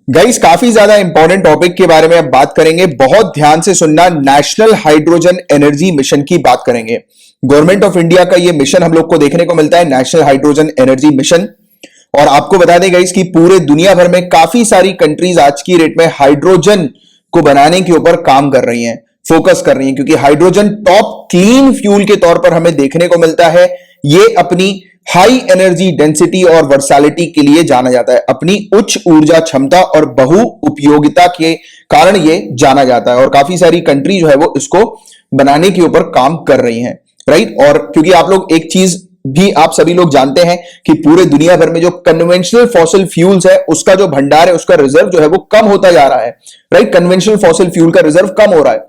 Guys काफी ज्यादा important topic के बारे में अब बात करेंगे। बहुत ध्यान से सुनना, नेशनल हाइड्रोजन एनर्जी मिशन की बात करेंगे। गवर्नमेंट ऑफ इंडिया का ये मिशन हम लोग को देखने को मिलता है, नेशनल हाइड्रोजन एनर्जी मिशन। और आपको बता दें गाइस कि पूरे दुनिया भर में काफी सारी कंट्रीज आज की डेट में हाइड्रोजन को बनाने के ऊपर काम कर रही हैं, फोकस कर रही हैं, क्योंकि हाइड्रोजन टॉप क्लीन फ्यूल के तौर पर हमें देखने को मिलता है। ये अपनी हाई एनर्जी डेंसिटी और वर्सैलिटी के लिए जाना जाता है, अपनी उच्च ऊर्जा क्षमता और बहु उपयोगिता के कारण ये जाना जाता है। और काफी सारी कंट्री जो है वो इसको बनाने के ऊपर काम कर रही हैं, राइट। और क्योंकि आप लोग एक चीज भी आप सभी लोग जानते हैं कि पूरे दुनिया भर में जो कन्वेंशनल फॉसिल फ्यूल्स है उसका जो भंडार है, उसका रिजर्व जो है वो कम होता जा रहा है, राइट। कन्वेंशनल फॉसिल फ्यूल का रिजर्व कम हो रहा है।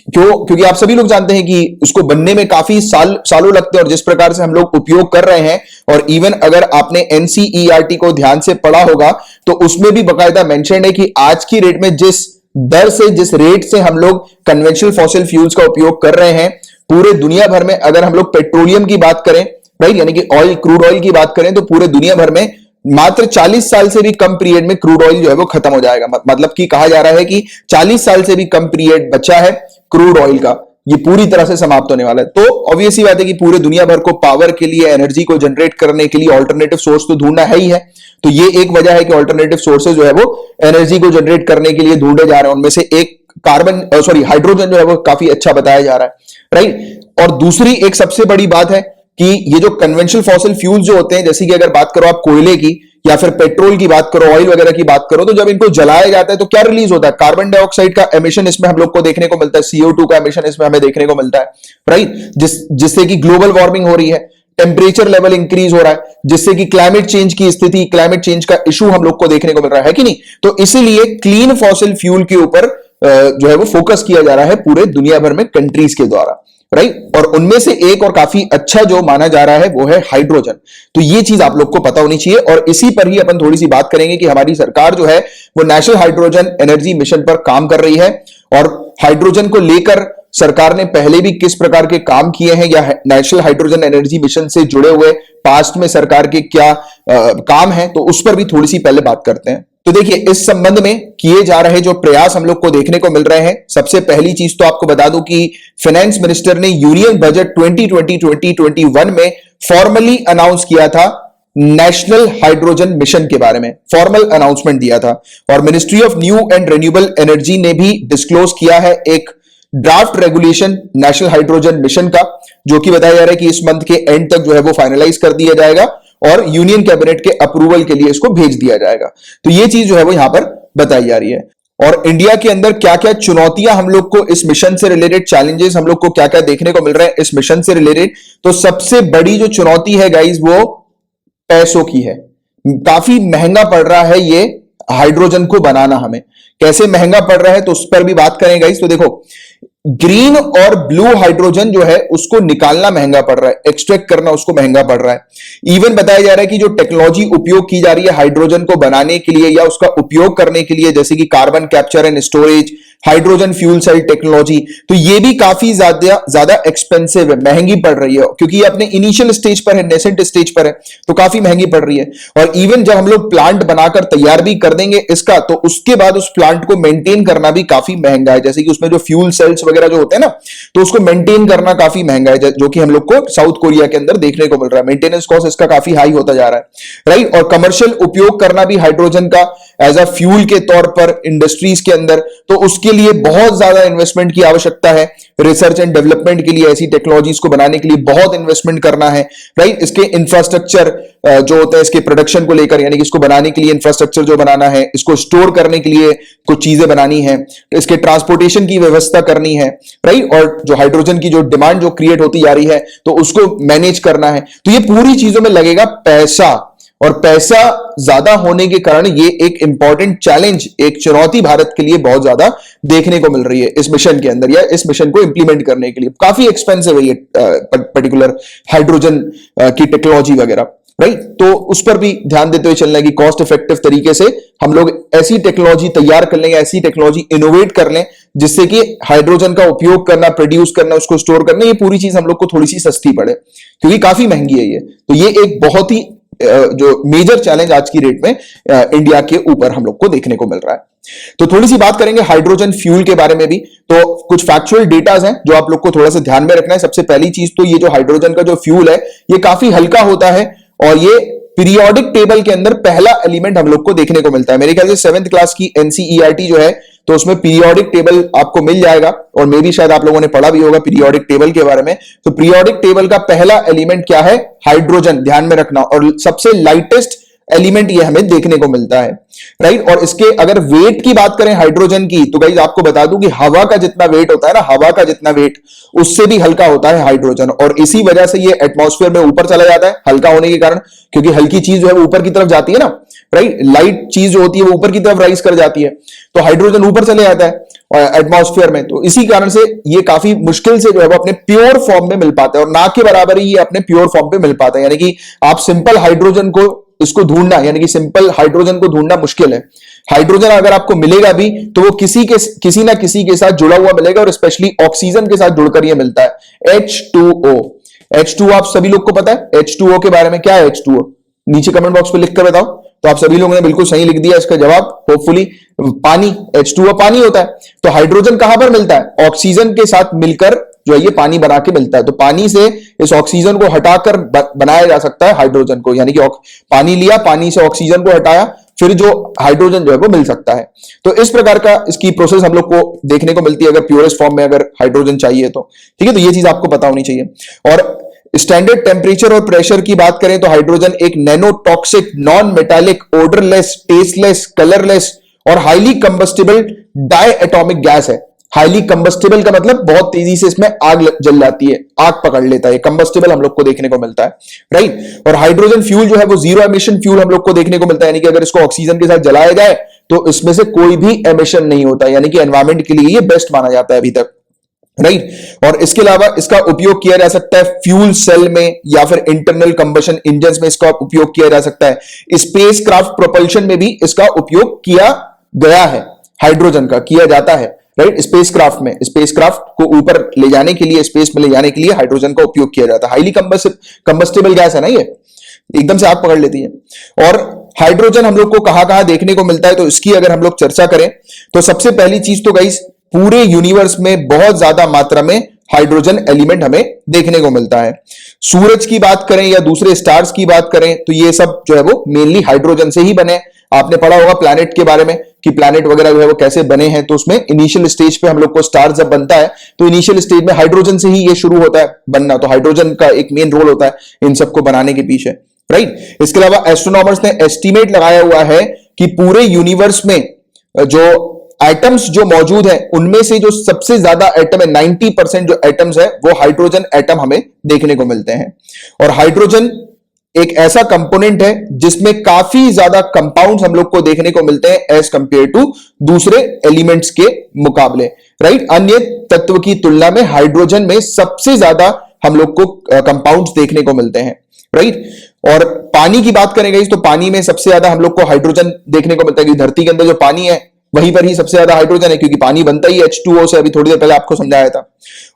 क्योंकि आप सभी लोग जानते हैं कि उसको बनने में काफी सालों लगते हैं, और जिस प्रकार से हम लोग उपयोग कर रहे हैं, और इवन अगर आपने एनसीईआरटी को ध्यान से पढ़ा होगा तो उसमें भी बकायदा मेंशन है कि आज की रेट में जिस दर से, जिस रेट से हम लोग कन्वेंशनल फॉसिल फ्यूल्स का उपयोग कर रहे हैं पूरे दुनिया भर में, अगर हम लोग पेट्रोलियम की बात करें, राइट, यानी कि ऑयल, क्रूड ऑयल की बात करें, तो पूरे दुनिया भर में मात्र 40 साल से भी कम पीरियड में क्रूड ऑयल जो है वो खत्म हो जाएगा। मतलब कि कहा जा रहा है कि 40 साल से भी कम पीरियड बचा है क्रूड ऑयल का, ये पूरी तरह से समाप्त होने वाला है। तो ऑब्वियस ही बात है कि पूरे दुनिया भर को पावर के लिए, एनर्जी को जनरेट करने के लिए ऑल्टरनेटिव सोर्स तो ढूंढना है ही है। तो ये एक वजह है कि ऑल्टरनेटिव सोर्सेज जो है वो एनर्जी को जनरेट करने के लिए ढूंढे जा रहे हैं। उनमें से एक हाइड्रोजन जो है वो काफी अच्छा बताया जा रहा है, राइट। और दूसरी एक सबसे बड़ी बात है कि ये जो कन्वेंशनल फॉसिल फ्यूल जो होते हैं, जैसे कि अगर बात करो आप कोयले की या फिर पेट्रोल की बात करो, ऑयल वगैरह की बात करो, तो जब इनको जलाया जाता है तो क्या रिलीज होता है? कार्बन डाइऑक्साइड का एमिशन इसमें हम लोग को देखने को मिलता है, CO2 का एमिशन इसमें हमें देखने को मिलता है, राइट। जिससे कि ग्लोबल वार्मिंग हो रही है, टेम्परेचर लेवल इंक्रीज हो रहा है, जिससे कि क्लाइमेट चेंज की स्थिति, क्लाइमेट चेंज का इशू हम लोग को देखने को मिल रहा है कि नहीं। तो इसीलिए क्लीन फॉसिल फ्यूल के ऊपर जो है वो फोकस किया जा रहा है पूरे दुनिया भर में कंट्रीज के द्वारा, राइट। और उनमें से एक और काफी अच्छा जो माना जा रहा है वो है हाइड्रोजन। तो ये चीज आप लोग को पता होनी चाहिए, और इसी पर ही अपन थोड़ी सी बात करेंगे कि हमारी सरकार जो है वो नेशनल हाइड्रोजन एनर्जी मिशन पर काम कर रही है, और हाइड्रोजन को लेकर सरकार ने पहले भी किस प्रकार के काम किए हैं, या नेशनल हाइड्रोजन एनर्जी मिशन से जुड़े हुए पास्ट में सरकार के क्या काम है, तो उस पर भी थोड़ी सी पहले बात करते हैं। तो देखिए, इस संबंध में किए जा रहे जो प्रयास हम लोग को देखने को मिल रहे हैं, सबसे पहली चीज तो आपको बता दूं कि फाइनेंस मिनिस्टर ने यूनियन बजट 2020-2021 में फॉर्मली अनाउंस किया था नेशनल हाइड्रोजन मिशन के बारे में, फॉर्मल अनाउंसमेंट दिया था। और ministry of new and renewable energy ने भी डिस्क्लोज किया है एक draft regulation national hydrogen mission का, जो कि बताया जा रहा है कि इस मंथ के एंड तक जो है वो फाइनलाइज कर दिया जाएगा और यूनियन कैबिनेट के अप्रूवल के लिए इसको भेज दिया जाएगा। तो ये चीज जो है वो यहां पर बताई जा रही है। और इंडिया के अंदर क्या क्या चुनौतियां हम लोग को इस मिशन से रिलेटेड, चैलेंजेस हम लोग को क्या क्या देखने को मिल रहा है इस मिशन से रिलेटेड, तो सबसे बड़ी जो चुनौती है गाइज वो पैसों की है। काफी महंगा पड़ रहा है ये हाइड्रोजन को बनाना। हमें कैसे महंगा पड़ रहा है तो उस पर भी बात करें गाइज। तो देखो, ग्रीन और ब्लू हाइड्रोजन जो है उसको निकालना महंगा पड़ रहा है, एक्सट्रैक्ट करना उसको महंगा पड़ रहा है। इवन बताया जा रहा है कि जो टेक्नोलॉजी उपयोग की जा रही है हाइड्रोजन को बनाने के लिए या उसका उपयोग करने के लिए, जैसे कि carbon capture and storage, hydrogen fuel cell technology, तो ये भी काफी ज्यादा एक्सपेंसिव है, महंगी पड़ रही है, क्योंकि ये अपने इनिशियल स्टेज पर है, नेसेंट स्टेज पर है, तो काफी महंगी पड़ रही है। और इवन जब हम लोग प्लांट बनाकर तैयार भी कर देंगे इसका, तो उसके बाद उस प्लांट को मेंटेन करना भी काफी महंगा है। जैसे कि उसमें जो फ्यूल सेल्स वगैरह जो होते हैं ना, तो उसको मेंटेन करना काफी महंगा है, जो कि हम लोग को साउथ कोरिया के अंदर देखने को मिल रहा है। मेंटेनेंस कॉस्ट इसका काफी हाई होता जा रहा है, राइट। और कमर्शियल उपयोग करना भी हाइड्रोजन का एज अ फ्यूल के तौर पर इंडस्ट्रीज के अंदर, तो उसके लिए बहुत ज्यादा इन्वेस्टमेंट की आवश्यकता है। रिसर्च एंड डेवलपमेंट के लिए, ऐसी टेक्नोलॉजीज को बनाने के लिए बहुत इन्वेस्टमेंट करना है, राइट। इसके इंफ्रास्ट्रक्चर जो होता है, इसके प्रोडक्शन को लेकर, यानी कि इसको बनाने के लिए इंफ्रास्ट्रक्चर जो बनाना है, इसको स्टोर करने के लिए कुछ चीजें बनानी है, इसके ट्रांसपोर्टेशन की व्यवस्था करनी है, राइट। और जो हाइड्रोजन की जो डिमांड जो क्रिएट होती जा रही है, तो उसको मैनेज करना है। तो ये पूरी चीजों में लगेगा पैसा, और पैसा ज्यादा होने के कारण ये एक इंपॉर्टेंट चैलेंज, एक चुनौती भारत के लिए बहुत ज्यादा देखने को मिल रही है इस मिशन के अंदर, या इस मिशन को इंप्लीमेंट करने के लिए। काफी एक्सपेंसिव है ये पर्टिकुलर हाइड्रोजन की टेक्नोलॉजी वगैरह, राइट। तो उस पर भी ध्यान देते हुए चलना है कि कॉस्ट इफेक्टिव तरीके से हम लोग ऐसी टेक्नोलॉजी तैयार कर लें, ऐसी टेक्नोलॉजी इनोवेट कर लें जिससे कि हाइड्रोजन का उपयोग करना, प्रोड्यूस करना, उसको स्टोर करना, ये पूरी चीज हम लोग को थोड़ी सी सस्ती पड़े, क्योंकि काफी महंगी है ये। तो ये एक बहुत ही जो मेजर चैलेंज आज की डेट में इंडिया के ऊपर हम लोग को देखने को मिल रहा है। तो थोड़ी सी बात करेंगे हाइड्रोजन फ्यूल के बारे में भी। तो कुछ फैक्चुअल डेटाज हैं जो आप लोग को थोड़ा सा ध्यान में रखना है। सबसे पहली चीज तो ये जो हाइड्रोजन का जो फ्यूल है ये काफी हल्का होता है और ये पीरियोडिक टेबल के अंदर पहला एलिमेंट हम लोग को देखने को मिलता है। मेरे ख्याल से 7th क्लास की एनसीईआरटी जो है तो उसमें पीरियोडिक टेबल आपको मिल जाएगा और मे भी शायद आप लोगों ने पढ़ा भी होगा पीरियोडिक टेबल के बारे में। तो पीरियोडिक टेबल का पहला एलिमेंट क्या है? हाइड्रोजन, ध्यान में रखना। और सबसे लाइटेस्ट एलिमेंट ये हमें देखने को मिलता है, राइट। और इसके अगर वेट की बात करें हाइड्रोजन की तो गाइस आपको बता दूं कि हवा का जितना वेट होता है ना, हवा का जितना वेट उससे भी हल्का होता है हाइड्रोजन। और इसी वजह से ये एटमॉस्फेयर में ऊपर चला जाता है हल्का होने के कारण, क्योंकि हल्की चीज जो है वो ऊपर की तरफ जाती है ना, राइट। लाइट चीज जो होती है वो ऊपर की तरफ राइज कर जाती है, तो हाइड्रोजन ऊपर चले जाता है एटमॉस्फेयर में। तो इसी कारण से ये काफी मुश्किल से जो है वो अपने प्योर फॉर्म में मिल पाता है और ना के बराबर ही ये अपने प्योर फॉर्म पे मिल पाता है। यानी कि आप सिंपल हाइड्रोजन को इसको ढूंढना, यानी कि सिंपल हाइड्रोजन को ढूंढना मुश्किल है। हाइड्रोजन अगर आपको मिलेगा भी तो वो किसी ना किसी के साथ जुड़ा हुआ मिलेगा और स्पेशली ऑक्सीजन के साथ जुड़कर ये मिलता है। H2O, H2O आप सभी लोग को पता है H2O के बारे में। क्या है H2O? नीचे कमेंट बॉक्स पे लिख कर बताओ। तो आप सभी लोगों ने बिल्कुल सही लिख दिया इसका जवाब, होपफुली पानी। H2O पानी होता है। तो हाइड्रोजन कहां पर मिलता है? ऑक्सीजन के साथ मिलकर जो है ये पानी बना के मिलता है। तो पानी से इस ऑक्सीजन को हटाकर बनाया जा सकता है हाइड्रोजन को, यानी कि पानी लिया, पानी से ऑक्सीजन को हटाया, फिर जो हाइड्रोजन जो है वो मिल सकता है। तो इस प्रकार का इसकी प्रोसेस हम लोग को देखने को मिलती है अगर प्योरेस्ट फॉर्म में अगर हाइड्रोजन चाहिए तो, ठीक है। तो ये चीज आपको पता होनी चाहिए। और स्टैंडर्ड टेम्परेचर और प्रेशर की बात करें तो हाइड्रोजन एक nontoxic, non metallic, odourless, tasteless, colourless और हाईली कंबस्टिबल डायएटॉमिक गैस है। हाईली कंबस्टिबल का मतलब बहुत तेजी से इसमें आग जल जाती है, आग पकड़ लेता है। कंबस्टिबल हम लोग को देखने को मिलता है, राइट। और हाइड्रोजन फ्यूल जो है वो जीरो एमिशन फ्यूल हम लोग को देखने को मिलता है, यानी कि अगर इसको ऑक्सीजन के साथ जलाया जाए तो इसमें से कोई भी एमिशन नहीं होता, यानी कि एनवायरमेंट के लिए ये बेस्ट माना जाता है अभी तक, राइट। और इसके अलावा इसका उपयोग किया जा सकता है फ्यूल सेल में या फिर इंटरनल कंबशन इंजन में इसका उपयोग किया जा सकता है। स्पेस क्राफ्ट प्रोपल्शन में भी इसका उपयोग किया गया है, हाइड्रोजन का किया जाता है, राइट। स्पेसक्राफ्ट में, स्पेसक्राफ्ट को ऊपर ले जाने के लिए, स्पेस में ले जाने के लिए हाइड्रोजन का उपयोग किया जाता है। हाईली कंबस्टिबल गैस है ना, ये एकदम से आग पकड़ लेती है। और हाइड्रोजन हम लोग को कहां कहां देखने को मिलता है तो इसकी अगर हम लोग चर्चा करें तो सबसे पहली चीज तो गाइस पूरे यूनिवर्स में बहुत ज्यादा मात्रा में हाइड्रोजन एलिमेंट हमें देखने को मिलता है। सूरज की बात करें या दूसरे स्टार्स की बात करें तो ये सब जो है वो मेनली हाइड्रोजन से ही बने। आपने पढ़ा होगा प्लैनेट के बारे में कि प्लैनेट वगैरह जो है वो कैसे बने हैं। तो उसमें इनिशियल स्टेज पे हम लोग को स्टार जब बनता है तो इनिशियल स्टेज में हाइड्रोजन से ही ये शुरू होता है बनना। तो हाइड्रोजन का एक मेन रोल होता है इन सबको बनाने के पीछे, राइट। इसके अलावा एस्ट्रोनॉमर्स ने एस्टिमेट लगाया हुआ है कि पूरे यूनिवर्स में जो एटम्स जो मौजूद है उनमें से जो सबसे ज्यादा एटम है, 90% जो एटम्स है वो हाइड्रोजन एटम हमें देखने को मिलते हैं। और हाइड्रोजन एक ऐसा कंपोनेंट है जिसमें काफी ज्यादा कंपाउंड्स हम लोग को देखने को मिलते हैं एज कंपेयर टू दूसरे एलिमेंट्स के मुकाबले, राइट। अन्य तत्व की तुलना में हाइड्रोजन में सबसे ज्यादा हम लोग को कंपाउंड्स देखने को मिलते हैं, राइट। और पानी की बात करेंगे तो पानी में सबसे ज्यादा हम लोग को हाइड्रोजन देखने को मिलता है कि धरती के अंदर जो पानी है वहीं पर ही सबसे ज्यादा हाइड्रोजन है, क्योंकि पानी बनता ही H2O से, अभी थोड़ी देर पहले आपको समझाया था।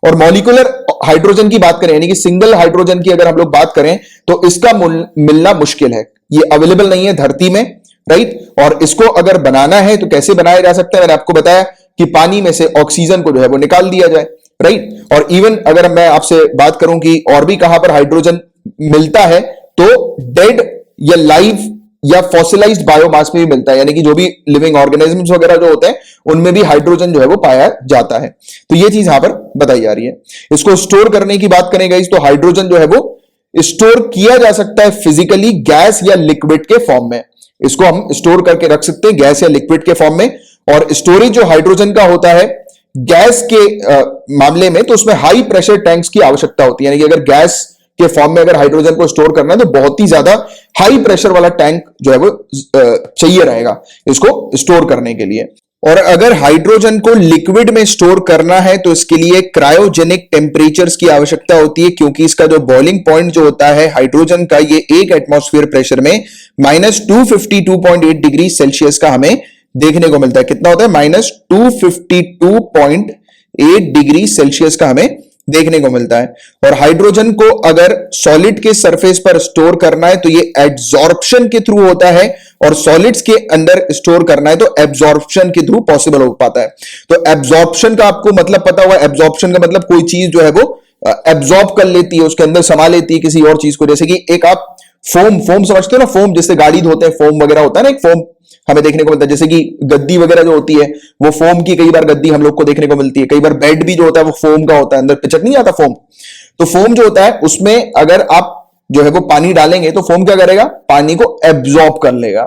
और मॉलिक्यूलर हाइड्रोजन की बात करें यानी कि सिंगल हाइड्रोजन की अगर हम लोग बात करें तो इसका मिलना मुश्किल है, ये अवेलेबल नहीं है धरती में, राइट। और इसको अगर बनाना है तो कैसे बनाया जा सकता है, मैंने आपको बताया कि पानी में से ऑक्सीजन को जो है वो निकाल दिया जाए, राइट। और इवन अगर मैं आपसे बात करूं कि और भी कहां पर हाइड्रोजन मिलता है तो डेड या लाइव या फॉसिलाइज्ड बायोमास में भी मिलता है, यानी कि जो भी लिविंग ऑर्गेनिजम्स वगैरह जो होते हैं उनमें भी हाइड्रोजन जो है वो पाया जाता है। तो ये चीज यहां पर बताई जा रही है। इसको स्टोर करने की बात करें गाइस तो हाइड्रोजन जो है वो स्टोर किया जा सकता है फिजिकली गैस या लिक्विड के फॉर्म में। इसको हम स्टोर करके रख सकते हैं गैस या लिक्विड के फॉर्म में। और स्टोरेज जो हाइड्रोजन का होता है गैस के मामले में तो उसमें हाई प्रेशर टैंक्स की आवश्यकता होती है, यानी कि अगर गैस के फॉर्म में अगर हाइड्रोजन को स्टोर करना है तो बहुत ही ज्यादा हाई प्रेशर वाला टैंक जो है वो चाहिए रहेगा इसको स्टोर करने के लिए। और अगर हाइड्रोजन को लिक्विड में स्टोर करना है तो इसके लिए क्रायोजेनिक टेम्परेचर्स की आवश्यकता होती है, क्योंकि इसका जो बॉइलिंग पॉइंट जो होता है हाइड्रोजन का ये एक एटमॉस्फेयर प्रेशर में -252.8 डिग्री सेल्सियस का हमें देखने को मिलता है। कितना होता है? -252.8 डिग्री सेल्सियस का हमें देखने को मिलता है। और हाइड्रोजन को अगर सॉलिड के सरफेस पर स्टोर करना है तो ये एड्सॉर्प्शन के थ्रू होता है, और सॉलिड्स के अंदर स्टोर करना है तो एब्जॉर्प्शन के थ्रू पॉसिबल हो पाता है। तो एब्जॉर्प्शन का आपको मतलब पता होगा, एब्जॉर्प्शन का मतलब कोई चीज जो है वो एब्जॉर्ब कर लेती है, उसके अंदर समा लेती है किसी और चीज को। जैसे कि एक आप फोम समझते हो ना, फोम जिससे गाड़ी धोते हैं, फोम वगैरह होता है ना, एक फोम हमें देखने को मिलता है। जैसे कि गद्दी वगैरह जो होती है वो फोम की, कई बार गद्दी हम लोग को देखने को मिलती है, कई बार बेड भी जो होता है वो फोम का होता है, अंदर पिचक नहीं आता फोम। तो फोम जो होता है उसमें अगर आप जो है वो पानी डालेंगे तो फोम क्या करेगा, पानी को एब्जॉर्ब कर लेगा।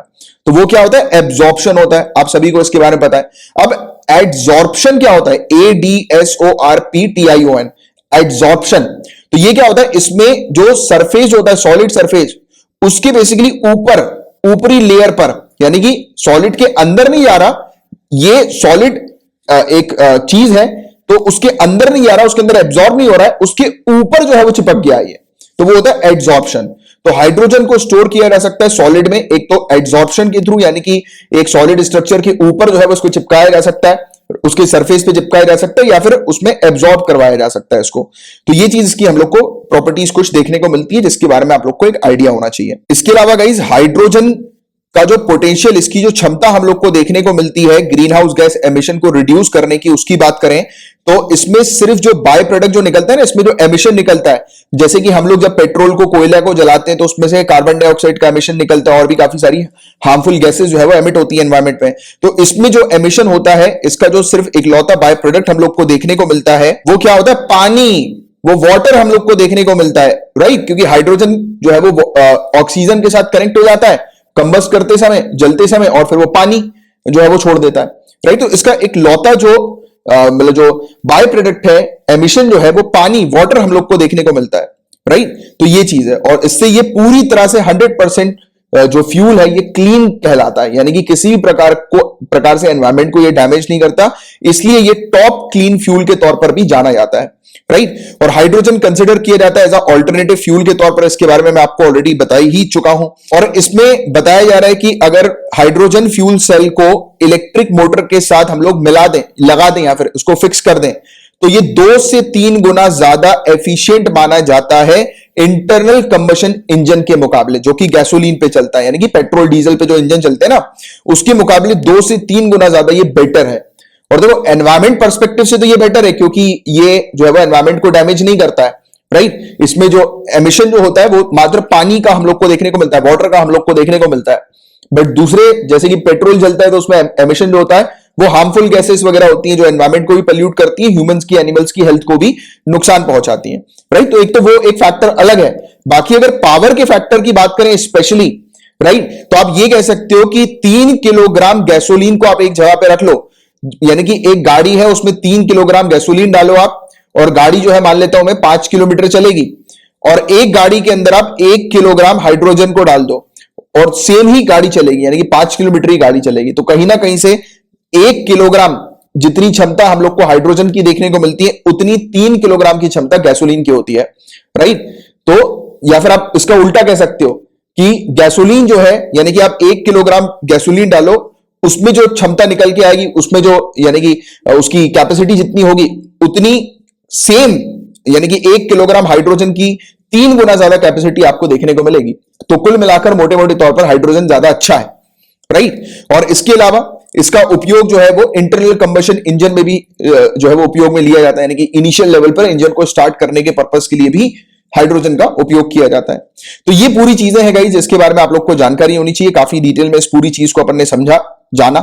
तो वो क्या होता है, एब्जॉर्प्शन होता है। आप सभी को इसके बारे में पता है। अब एड्सॉर्प्शन क्या होता है, ADSORPTION, एड्सॉर्प्शन। तो ये क्या होता है, इसमें जो सरफेस होता है, सॉलिड सरफेस, उसके बेसिकली ऊपरी लेयर पर, यानी कि सॉलिड के अंदर नहीं जा रहा, ये सॉलिड एक चीज है तो उसके अंदर नहीं जा रहा, उसके अंदर एब्जॉर्ब नहीं हो रहा है, उसके ऊपर जो है वो चिपक गया है, तो वो होता है एड्सॉर्प्शन। तो हाइड्रोजन को स्टोर किया जा सकता है सॉलिड में, एक तो एड्सॉर्प्शन के थ्रू, यानी कि एक सॉलिड स्ट्रक्चर के ऊपर जो है वो उसको चिपकाया जा सकता है, उसके सरफेस पे चिपकाया जा सकता है, या फिर उसमें एब्जॉर्ब करवाया जा सकता है इसको। तो ये चीज इसकी हम लोग को प्रॉपर्टीज कुछ देखने को मिलती है, जिसके बारे में आप लोग को एक आइडिया होना चाहिए। इसके अलावा गाइस, हाइड्रोजन का जो पोटेंशियल, इसकी जो क्षमता हम लोग को देखने को मिलती है ग्रीन हाउस गैस एमिशन को रिड्यूस करने की, उसकी बात करें तो इसमें सिर्फ जो बाय प्रोडक्ट जो निकलता है ना, इसमें जो एमिशन निकलता है, जैसे कि हम लोग जब पेट्रोल को, कोयला को जलाते हैं तो उसमें से कार्बन डाइऑक्साइड का एमिशन निकलता है, और भी काफी सारी हार्मफुल गैसेस जो है वो एमिट होती है एनवायरमेंट में। तो इसमें जो एमिशन होता है, इसका जो सिर्फ इकलौता बाय प्रोडक्ट हम लोग को देखने को मिलता है, वो क्या होता है, पानी, वो वाटर हम लोग को देखने को मिलता है, राइट। क्योंकि हाइड्रोजन जो है वो ऑक्सीजन के साथ कनेक्ट हो जाता है कंबस्ट करते समय, जलते समय, और फिर वो पानी जो है वो छोड़ देता है, राइट। तो इसका एक लौता जो मतलब जो बाय प्रोडक्ट है, एमिशन जो है वो पानी, वाटर हम लोग को देखने को मिलता है, राइट। तो ये चीज है, और इससे ये पूरी तरह से 100% जो फ्यूल है ये क्लीन कहलाता है, यानी कि किसी भी प्रकार से एनवायरमेंट को ये डैमेज नहीं करता, इसलिए ये टॉप क्लीन फ्यूल के तौर पर भी जाना जाता है, राइट। और हाइड्रोजन कंसिडर किया जाता है एज अल्टरनेटिव फ्यूल के तौर पर, इसके बारे में मैं आपको ऑलरेडी बता ही चुका हूं। और इसमें बताया जा रहा है कि अगर हाइड्रोजन फ्यूल सेल को इलेक्ट्रिक मोटर के साथ हम लोग मिला दें, लगा दें, या फिर उसको फिक्स कर दें, तो ये 2 से 3 गुना ज्यादा एफिशिएंट माना जाता है इंटरनल कंबशन इंजन के मुकाबले, जो कि गैसोलीन पे चलता है, यानी कि पेट्रोल डीजल पे जो इंजन चलते हैं ना, उसके मुकाबले 2 से 3 गुना ज्यादा ये बेटर है। और देखो एनवायरमेंट पर्सपेक्टिव से तो ये बेटर है, क्योंकि ये जो है वो एनवायरमेंट को डैमेज नहीं करता है, राइट। इसमें जो एमिशन जो होता है वो मात्र पानी का हम लोग को देखने को मिलता है, वाटर का हम लोग को देखने को मिलता है। बट दूसरे, जैसे कि पेट्रोल जलता है तो उसमें एमिशन जो होता है वो हार्मफुल गैसेस वगैरह होती हैं, जो एनवायरमेंट को भी पल्यूट करती है, ह्यूमंस की, एनिमल्स की हेल्थ को भी नुकसान पहुंचाती हैं, राइट। तो एक तो वो एक फैक्टर अलग है। बाकी अगर पावर के फैक्टर की बात करें स्पेशली, राइट, तो आप ये कह सकते हो कि 3 किलोग्राम गैसोलीन को आप एक जगह पे रख लो, यानी कि एक गाड़ी है उसमें 3 किलोग्राम गैसोलीन डालो आप, और गाड़ी जो है मान लेता हूं मैं 5 किलोमीटर चलेगी, और एक गाड़ी के अंदर आप 1 किलोग्राम हाइड्रोजन को डाल दो और सेम ही गाड़ी चलेगी, यानी कि 5 किलोमीटर ही गाड़ी चलेगी। तो कहीं ना कहीं से 1 किलोग्राम जितनी क्षमता हम लोग को हाइड्रोजन की देखने को मिलती है, उतनी 3 किलोग्राम की क्षमता गैसोलीन की होती है, राइट। तो या फिर आप इसका उल्टा कह सकते हो कि गैसोलीन जो है, यानी कि आप 1 किलोग्राम गैसोलीन डालो, उसमें जो क्षमता निकल के आएगी, उसमें जो यानी कि उसकी कैपेसिटी जितनी होगी उतनी सेम, यानी कि 1 किलोग्राम हाइड्रोजन की 3 गुना ज्यादा कैपेसिटी आपको देखने को मिलेगी। तो कुल मिलाकर मोटे मोटे तौर पर हाइड्रोजन ज्यादा अच्छा है, राइट। और इसके अलावा इसका उपयोग जो है वो इंटरनल कंबशन इंजन में भी जो है वो उपयोग में लिया जाता है, यानी कि इनिशियल लेवल पर इंजन को स्टार्ट करने के पर्पस के लिए भी हाइड्रोजन का उपयोग किया जाता है। तो ये पूरी चीजें हैं गाइस, जिसके बारे में आप लोग को जानकारी होनी चाहिए। काफी डिटेल में इस पूरी चीज को अपन ने समझा, जाना।